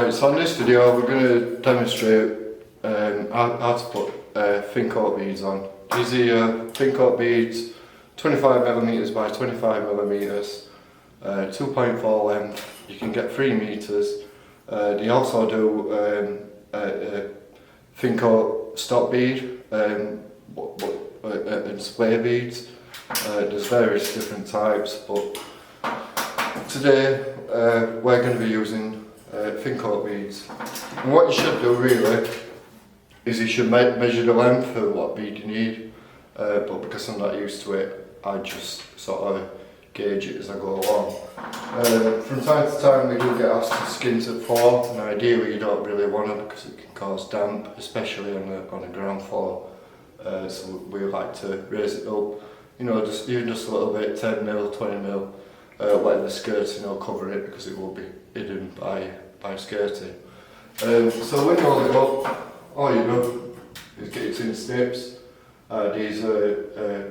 Right, so in this video we're going to demonstrate how to put thin coat beads on. These are thin coat beads, 25mm by 25mm, 2.4 length. You can get 3 meters. They also do thin coat stop bead and splay beads. There's various different types, but today we're going to be using thin coat beads. And what you should do really is you should measure the length of what bead you need, but because I'm not used to it, I just sort of gauge it as I go along. From time to time we do get asked to skin to 4, and ideally you don't really want to because it can cause damp, especially on the ground floor. So we like to raise it up, you know, even just a little bit, 10mm, 20mm, let the skirting cover it because it will be hidden by skirting. So when you hold it up, all you do is get your tin snips. These are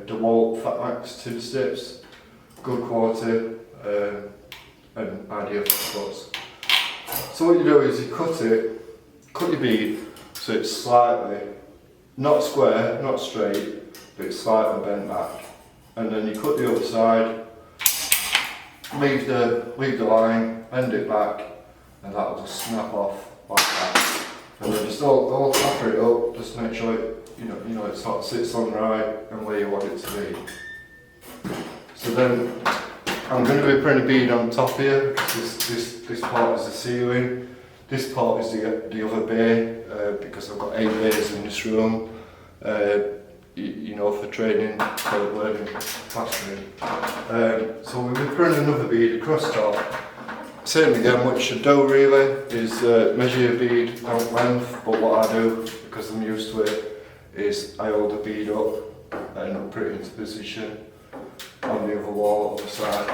DeWalt Fat Max tin snips, good quality and ideal for cuts. So what you do is you cut your bead so it's slightly, not square, not straight, but it's slightly bent back. And then you cut the other side, leave the line, bend it back, and that'll just snap off like that. And then just all cover it up, just make sure it sort of sits on right and where you want it to be. So then I'm going to be putting a bead on top here because this part is the ceiling. This part is the other bay because I've got 8 bays in this room. For training, for learning plastering. So we'll be putting another bead across top. Same again, what you should do really is measure your bead out length, but what I do, because I'm used to it, is I hold the bead up and put it into position on the other wall, other side.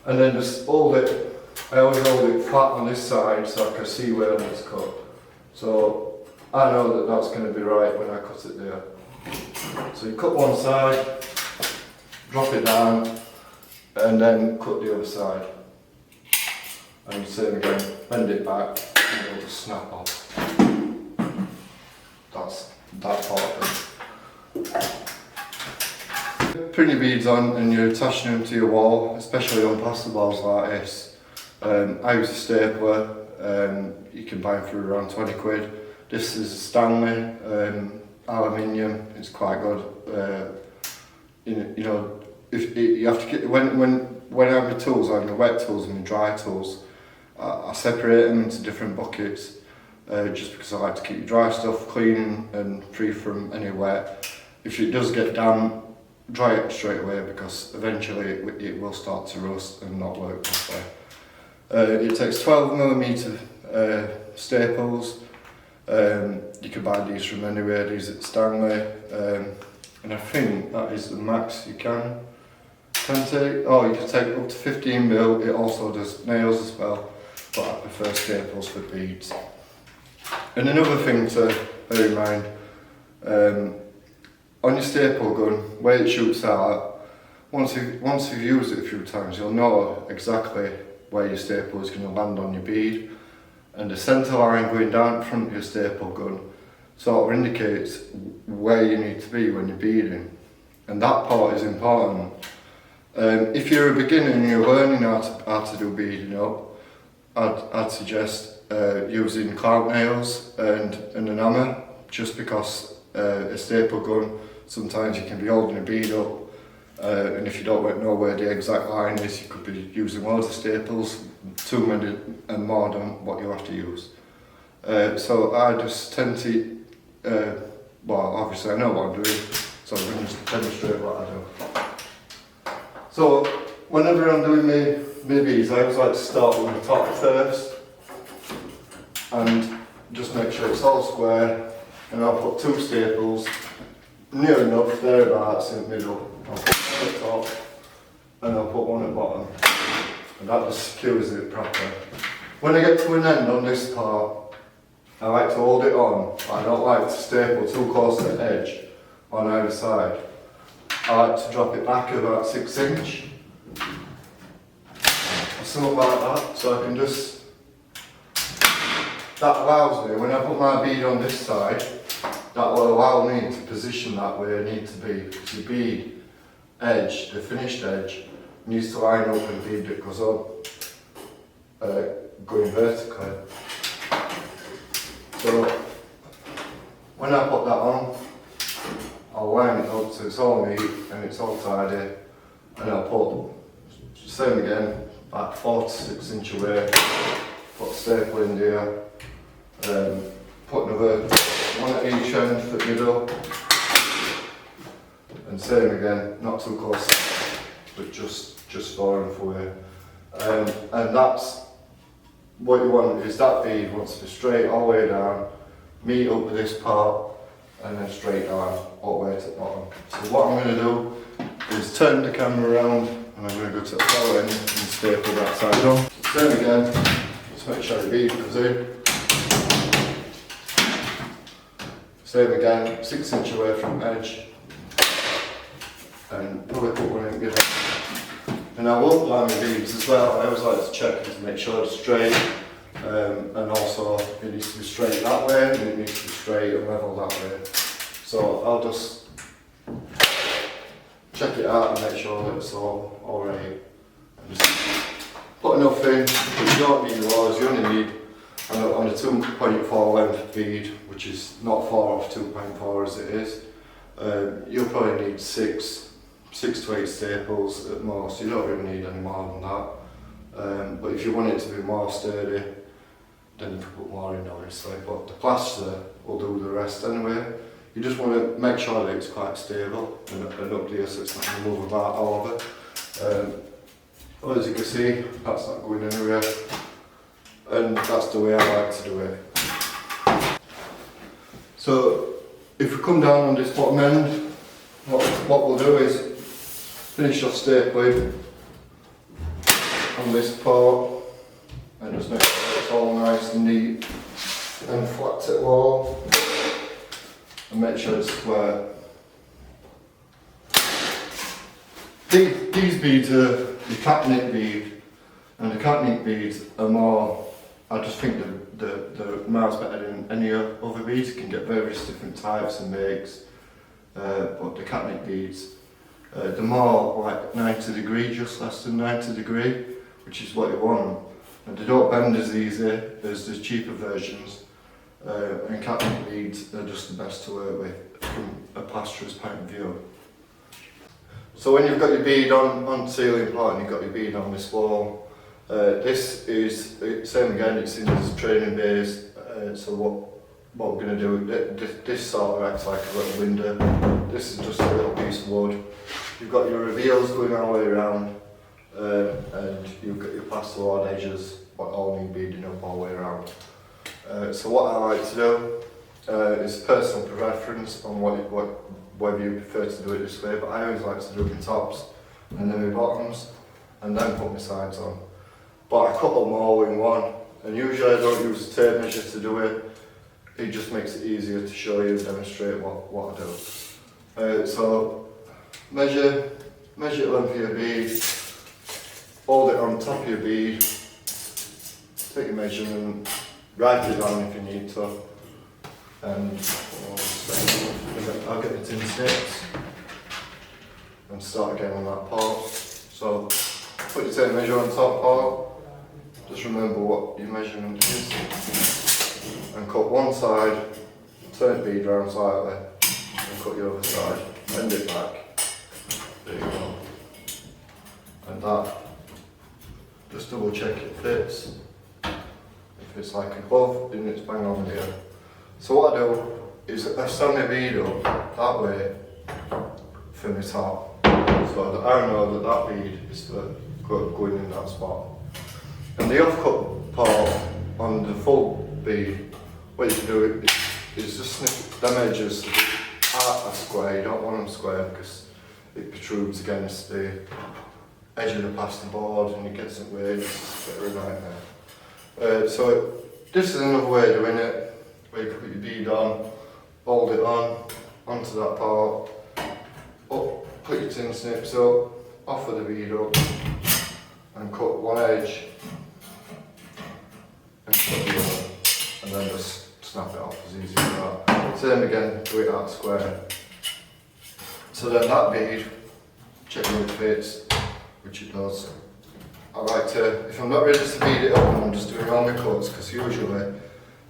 And then just hold it, I always hold it flat on this side so I can see where I need to cut. So I know that that's going to be right when I cut it there. So you cut one side, drop it down, and then cut the other side. And same again, bend it back, and it'll just snap off. That's that part of it. Putting your beads on and you're attaching them to your wall, especially on plasterboards like this. I use a stapler, you can buy them for around 20 quid. This is a Stanley. Aluminium, it's quite good. If you have to get when I have my tools, I have my wet tools and my dry tools. I separate them into different buckets, just because I like to keep your dry stuff clean and free from any wet. If it does get damp, dry it straight away because eventually it will start to rust and not work properly. It takes 12mm staples. You can buy these from anywhere, these at Stanley, and I think that is the max you can take. Oh, you can take up to 15mm, it also does nails as well, but I prefer staples for beads. And another thing to bear in mind, on your staple gun, where it shoots out, once you've used it a few times, you'll know exactly where your staple is going to land on your bead. And the centre line going down in front of your staple gun sort of indicates where you need to be when you're beading. And that part is important. If you're a beginner and you're learning how to do beading up, I'd suggest using clamp nails and an hammer, just because a staple gun, sometimes you can be holding a bead up, and if you don't know where the exact line is, you could be using loads of staples, too many and more than what you have to use. So I just tend to, well obviously I know what I'm doing, so I'm going to just demonstrate what I do. So whenever I'm doing my beads, I always like to start with the top first, and just make sure it's all square, and I'll put 2 staples, near enough, thereabouts in the middle. I'll put one at top, and I'll put one at bottom. And that just secures it properly. When I get to an end on this part, I like to hold it on. I don't like to staple too close to the edge on either side. I like to drop it back about 6 inch. Or something like that, so I can just that allows me, when I put my bead on this side, that will allow me to position that where I need to be, because the bead edge, the finished edge, needs to line up with the bead that goes on, going vertically. So when I put that on, I'll line it up so it's all neat and it's all tidy, and I'll put, same again, about 4 to 6 inch away, put a staple in there, put another one at each end for the middle, and same again, not too close, but just far enough away. And that's what you want, is that bead wants to be straight all the way down, meet up with this part, and then straight down all the way to the bottom. So what I'm going to do is turn the camera around, and I'm going to go to the far end and staple that side on. Same again, just make sure the bead goes in. Same again, 6 inch away from the edge, and probably put one in again. And I will line my beads as well. I always like to check to make sure it's straight, and also it needs to be straight that way, and it needs to be straight and level that way. So I'll just check it out and make sure that it's all alright. And just put enough in, but you don't need loads, you only need on a 2.4 length bead, which is not far off 2.4 as it is. You'll probably need 6 to 8 staples at most. You don't really need any more than that. But if you want it to be more sturdy, then you can put more in obviously, but the plaster will do the rest anyway. You just want to make sure that it's quite stable and up here so it's not going to move about all over. Well, as you can see, that's not going anywhere, and that's the way I like to do it. So if we come down on this bottom end, what we'll do is finish off stapling on this part and just make sure it's all nice and neat and flat to the wall, and make sure it's square. These beads are the catnip bead, and the catnip beads are more, I just think they're miles better than any other beads. You can get various different types and makes, but the catnip beads, they're more like 90 degree, just less than 90 degree, which is what you want. And they don't bend as easy as the cheaper versions. And catnip beads are just the best to work with from a plasterer's point of view. So when you've got your bead on ceiling part and you've got your bead on this wall, this is, same again, it's in this training base. So what we're going to do, this sort of acts like a little window. This is just a little piece of wood. You've got your reveals going all the way around, and you've got your plasterboard edges, what all need beading up all the way around. So what I like to do is personal preference on whether you prefer to do it this way, but I always like to do my tops and then my bottoms and then put my sides on. But I cut them all in one, and usually I don't use a tape measure to do it. It just makes it easier to show you and demonstrate what I do. So measure the length of your bead, hold it on top of your bead, take your measurement, write it down if you need to, and I'll get the tin snips and start again on that part. So put your tape measure on top part, just remember what your measurement is, and cut one side, turn the bead around slightly, and cut the other side, bend it back, there you go. And that, just double check it fits. If it's like a glove, then it's bang on here. So what I do is I stand my bead up that way for my top, so that I know that bead is going in that spot. And the offcut part on the full bead, what you can do is just snip them edges at a square. You don't want them square because it protrudes against the edge of the plasterboard and it gets in the way, it's a bit of a nightmare. So this is another way of doing it, where you put your bead on, hold it onto that part, up, put your tin snips up, offer the bead up, and cut one edge, and cut the other, and then just snap it off as easy as that. Same again, do it out square. So then that bead, check where it fits, which it does. I like to, if I'm not ready to bead it up and I'm just doing all my cuts, because usually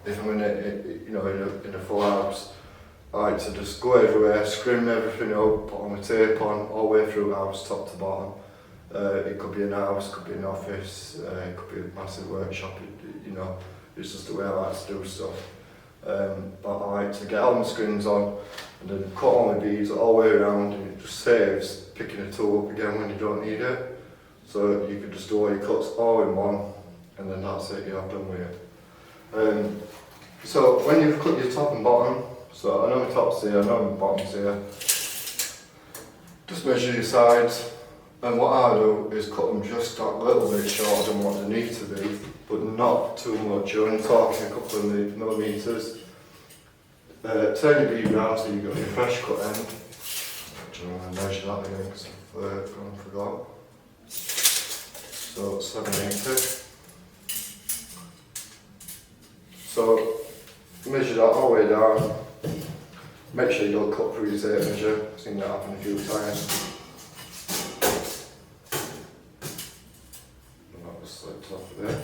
if I'm in a full house, I like to just go everywhere, scrim everything up, put all my tape on, all the way through the house, top to bottom. It could be an house, could be an office, it could be a massive workshop, it's just the way I like to do stuff. But I like to get all my scrims on and then cut all my beads all the way around, and it just saves picking a tool up again when you don't need it. So you could just do all your cuts all in one, and then that's it, you're done with it. So when you've cut your top and bottom, so I know my top's here, I know my bottom's here, just measure your sides, and what I do is cut them just that little bit shorter than what they need to be, but not too much. You're only talking a couple of millimetres. Turn your bead round so you've got your fresh cut end. Actually, I'm going to measure that again because I've forgot. So 780. So measure that all the way down. Make sure you don't cut through your tape measure. I've seen that happen a few times. And that just slipped off of there.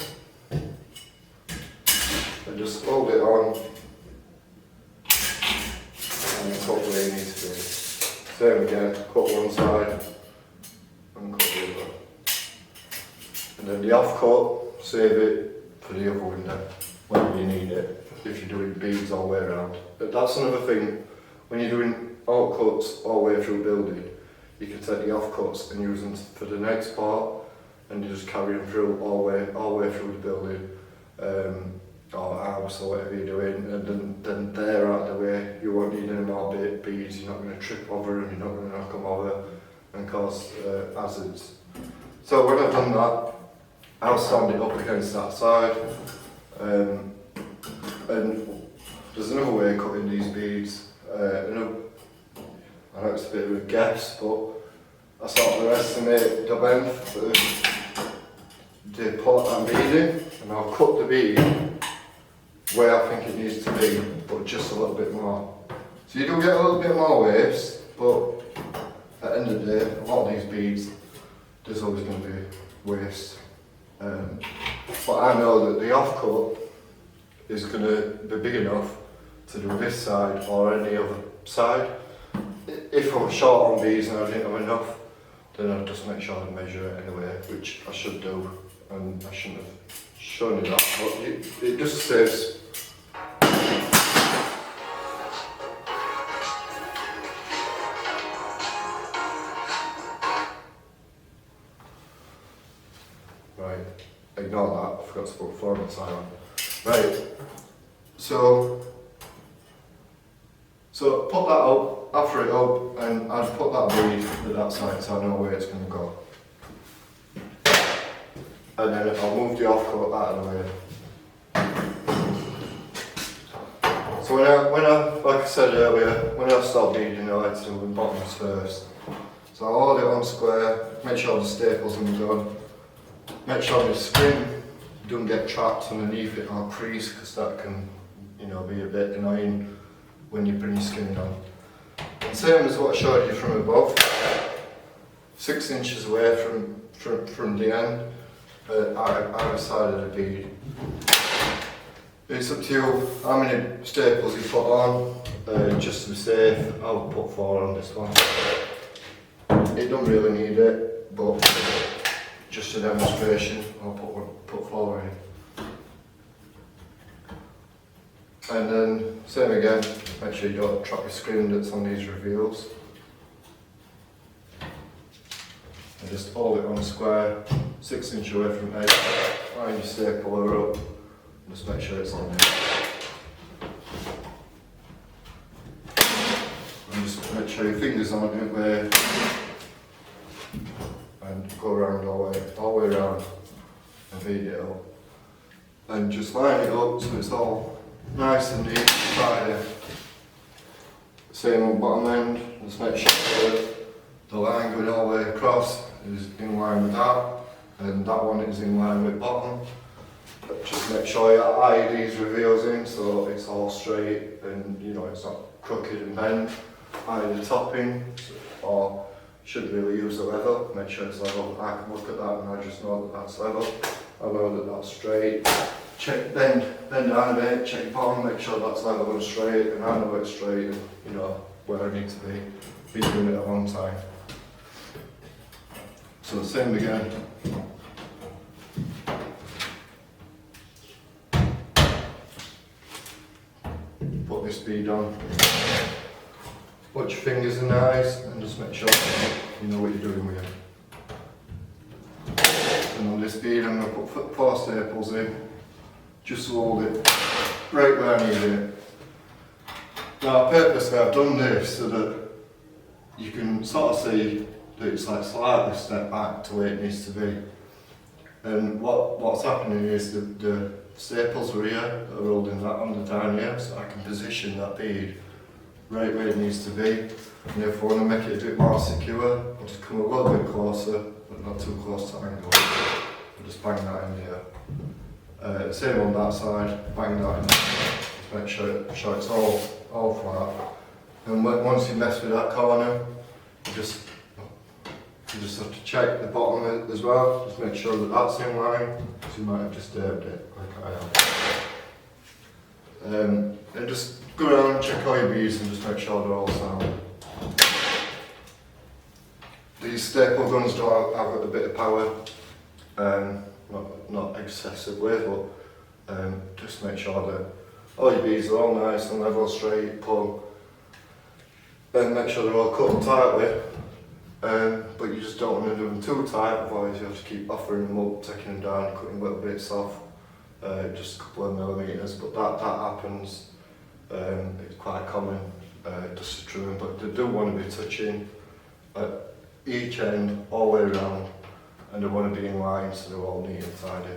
And just hold it on. And then cut where you need to be. Same again, cut one side and cut the other. And then the off cut, save it for the other window when you need it, if you're doing beads all the way around. But that's another thing, when you're doing all cuts all the way through building, you can take the off cuts and use them for the next part, and you just carry them through all the way through the building, or house or whatever you're doing, and then they're out of the way. You won't need any more beads, you're not going to trip over them, you're not going to knock them over and cause hazards. So when I've done that, I'll stand it up against that side, and there's another way of cutting these beads. I know it's a bit of a guess, but I sort of estimate the length of the part I'm beading, and I'll cut the bead where I think it needs to be, but just a little bit more. So you do get a little bit more waves, but at the end of the day, a lot of these beads, there's always going to be waste. But I know that the offcut is going to be big enough to do this side or any other side. If I was short on beads and I didn't have enough, then I'd just make sure I measure it anyway, which I should do, and I shouldn't have shown you that, but it just saves. Right, ignore that, I forgot to put format sign on. Right, so put that up, after it up, and I'd put that bead at that side so I know where it's going to go. And then I'll move the offcut out of the way. So when I like I said earlier, when I start beading, I like to do the bottoms first. So I'll hold it on square, make sure the staples are done, make sure the scrim don't get trapped underneath it or crease, because that can be a bit annoying when you bring your skin down. And same as what I showed you from above, 6 inches away from the end, either side of the bead. It's up to you how many staples you put on, just to be safe. I'll put 4 on this one. It don't really need it, but just a demonstration, I'll put 4 in. And then, same again, make sure you don't trap your screen that's on these reveals. And just hold it on square, 6 inches away from the edge, line your stapler up, and just make sure it's on there. And just make sure your fingers on it there, and go around all the way around, and beat it up. And just line it up so it's all nice and neat, tidy. Same on bottom end, just make sure the line going all the way across is in line with that, and that one is in line with bottom. just make sure your IED's reveals in so it's all straight and you know it's not crooked and bent. Either topping or shouldn't really use the level, make sure it's level. I can look at that and I just know that that's level. I know that that's straight. Check, bend down a bit, check your bottom, make sure that's level and straight, and I know it's straight and you know where I need to be. Been doing it a long time. So the same again. Put this bead on. Watch your fingers and eyes and just make sure you know what you're doing with it. And on this bead I'm going to put 4 staples in, just to hold it right where I need it. Now purposely I've done this so that you can sort of see that it's like slightly step back to where it needs to be. And what's happening is the staples are here that are holding that on the down here, so I can position that bead right where it needs to be. And if I want to make it a bit more secure, I'll just come a little bit closer, but not too close to angle. I'll just bang that in here. Same on that side, bang that in. Just make sure it's all flat. And once you mess with that corner, you just have to check the bottom as well. Just make sure that that's in line, because you might have disturbed it, like I have. And just go around, check all your beads and just make sure they're all sound. These staple guns do have a bit of power, not excessively, but just make sure that all your beads are all nice and level, straight, plumb. And make sure they're all cut and tightly, but you just don't want to do them too tight, otherwise you have to keep buffering them up, taking them down, cutting little bits off, just a couple of millimetres, but that happens. It's quite common, just to trim them, but they do want to be touching at each end all the way around, and they want to be in line so they're all neat and tidy.